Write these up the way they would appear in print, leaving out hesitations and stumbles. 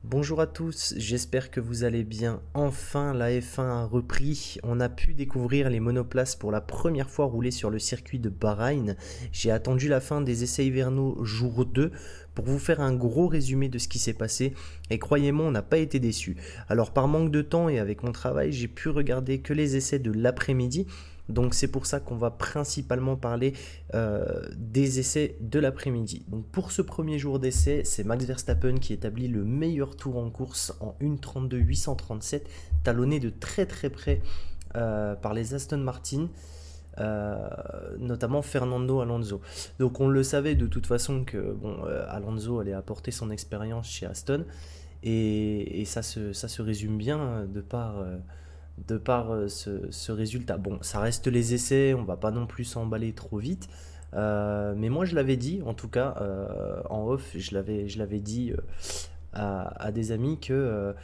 Bonjour à tous, j'espère que vous allez bien. Enfin, la F1 a repris. On a pu découvrir les monoplaces pour la première fois rouler sur le circuit de Bahreïn. J'ai attendu la fin des essais hivernaux jour 2 pour vous faire un gros résumé de ce qui s'est passé. Et croyez-moi, on n'a pas été déçus. Alors, par manque de temps et avec mon travail, j'ai pu regarder que les essais de l'après-midi. Donc c'est pour ça qu'on va principalement parler des essais de l'après-midi. Donc pour ce premier jour d'essai, c'est Max Verstappen qui établit le meilleur tour en course en 1:32.837, talonné de très très près par les Aston Martin, notamment Fernando Alonso. Donc on le savait de toute façon que Alonso allait apporter son expérience chez Aston, et ça se résume bien de par ce résultat. Bon, ça reste les essais, on va pas non plus s'emballer trop vite. Mais moi, je l'avais dit, en tout cas, en off, je l'avais dit à des amis que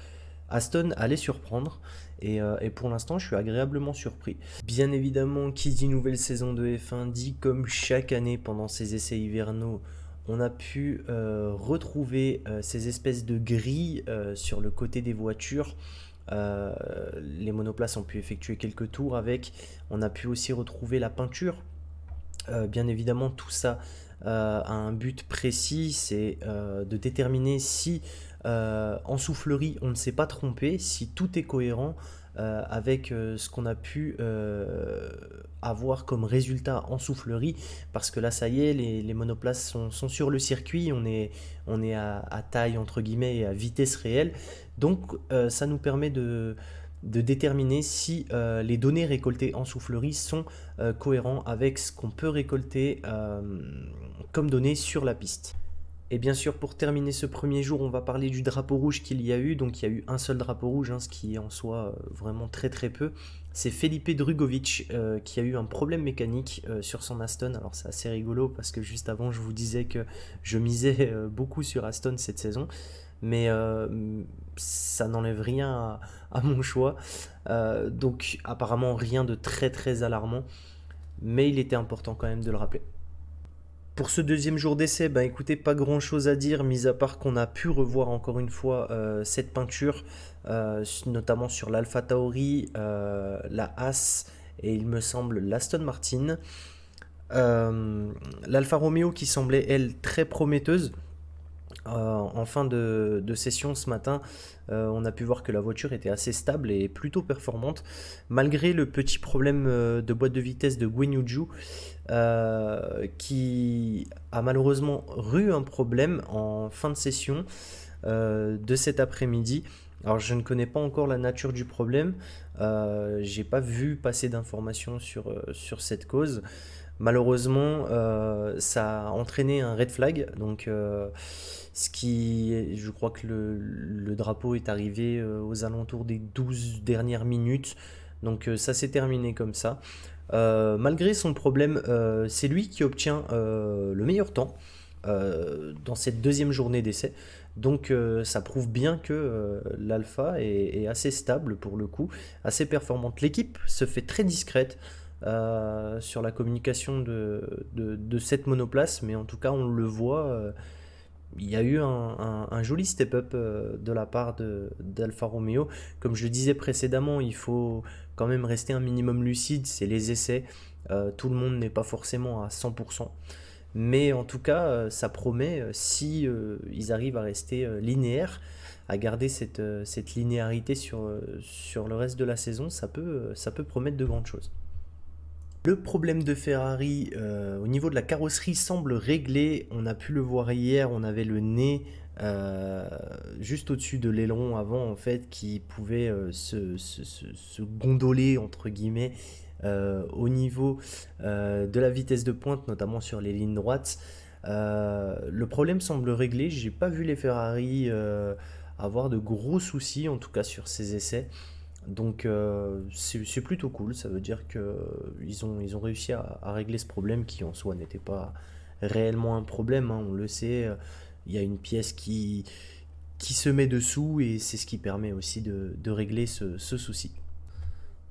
Aston allait surprendre. Et pour l'instant, je suis agréablement surpris. Bien évidemment, qui dit nouvelle saison de F1 dit comme chaque année pendant ces essais hivernaux, on a pu retrouver ces espèces de grilles sur le côté des voitures. Les monoplaces ont pu effectuer quelques tours avec. On a pu aussi retrouver la peinture. Bien évidemment, tout ça a un but précis, c'est de déterminer si en soufflerie on ne s'est pas trompé, si tout est cohérent avec ce qu'on a pu avoir comme résultat en soufflerie, parce que là ça y est, les monoplaces sont sur le circuit, on est à taille entre guillemets et à vitesse réelle, donc ça nous permet de déterminer si les données récoltées en soufflerie sont cohérents avec ce qu'on peut récolter comme données sur la piste. Et bien sûr, pour terminer ce premier jour, on va parler du drapeau rouge qu'il y a eu. Donc il y a eu un seul drapeau rouge, hein, ce qui est en soi vraiment très très peu. C'est Felipe Drugovich qui a eu un problème mécanique sur son Aston. Alors c'est assez rigolo parce que juste avant, je vous disais que je misais beaucoup sur Aston cette saison. Mais ça n'enlève rien à mon choix. Donc apparemment rien de très très alarmant. Mais il était important quand même de le rappeler. Pour ce deuxième jour d'essai, bah écoutez, pas grand chose à dire, mis à part qu'on a pu revoir encore une fois cette peinture, notamment sur l'Alpha Tauri, la Haas et il me semble l'Aston Martin. L'Alfa Romeo qui semblait, elle, très prometteuse. En fin de session ce matin, on a pu voir que la voiture était assez stable et plutôt performante, malgré le petit problème de boîte de vitesse de Guan Yu Zhou, qui a malheureusement eu un problème en fin de session de cet après-midi. Alors je ne connais pas encore la nature du problème, j'ai pas vu passer d'informations sur cette cause. Malheureusement, ça a entraîné un red flag, donc je crois que le drapeau est arrivé aux alentours des 12 dernières minutes, donc ça s'est terminé comme ça. Malgré son problème, c'est lui qui obtient le meilleur temps dans cette deuxième journée d'essai. Donc ça prouve bien que l'Alpha est assez stable pour le coup, assez performante. L'équipe se fait très discrète sur la communication de cette monoplace, mais en tout cas on le voit, il y a eu un joli step-up de la part d'Alfa Romeo. Comme je le disais précédemment, il faut quand même rester un minimum lucide, c'est les essais, tout le monde n'est pas forcément à 100%. Mais en tout cas, ça promet, si ils arrivent à rester linéaires, à garder cette linéarité sur le reste de la saison, ça peut promettre de grandes choses. Le problème de Ferrari au niveau de la carrosserie semble réglé. On a pu le voir hier, on avait le nez juste au-dessus de l'aileron avant en fait qui pouvait se gondoler entre guillemets au niveau de la vitesse de pointe, notamment sur les lignes droites. Le problème semble réglé. J'ai pas vu les Ferrari avoir de gros soucis, en tout cas sur ces essais. Donc c'est plutôt cool, ça veut dire qu'ils ont réussi à régler ce problème qui en soi n'était pas réellement un problème, hein, on le sait, il y a une pièce qui se met dessous et c'est ce qui permet aussi de régler ce souci.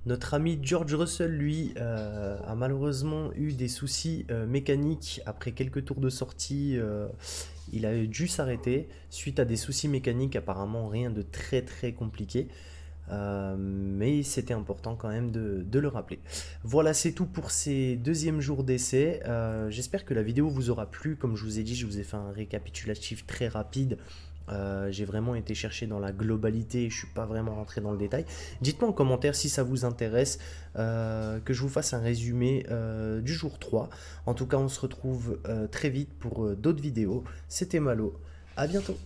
Notre ami George Russell, lui, a malheureusement eu des soucis mécaniques après quelques tours de sortie. Il a dû s'arrêter suite à des soucis mécaniques, apparemment rien de très très compliqué. Mais c'était important quand même de le rappeler. Voilà, c'est tout pour ces deuxièmes jours d'essai. J'espère que la vidéo vous aura plu. Comme je vous ai dit, je vous ai fait un récapitulatif très rapide. J'ai vraiment été chercher dans la globalité, je suis pas vraiment rentré dans le détail. Dites-moi en commentaire si ça vous intéresse que je vous fasse un résumé du jour 3. En tout cas, on se retrouve très vite pour d'autres vidéos. C'était Malo, à bientôt.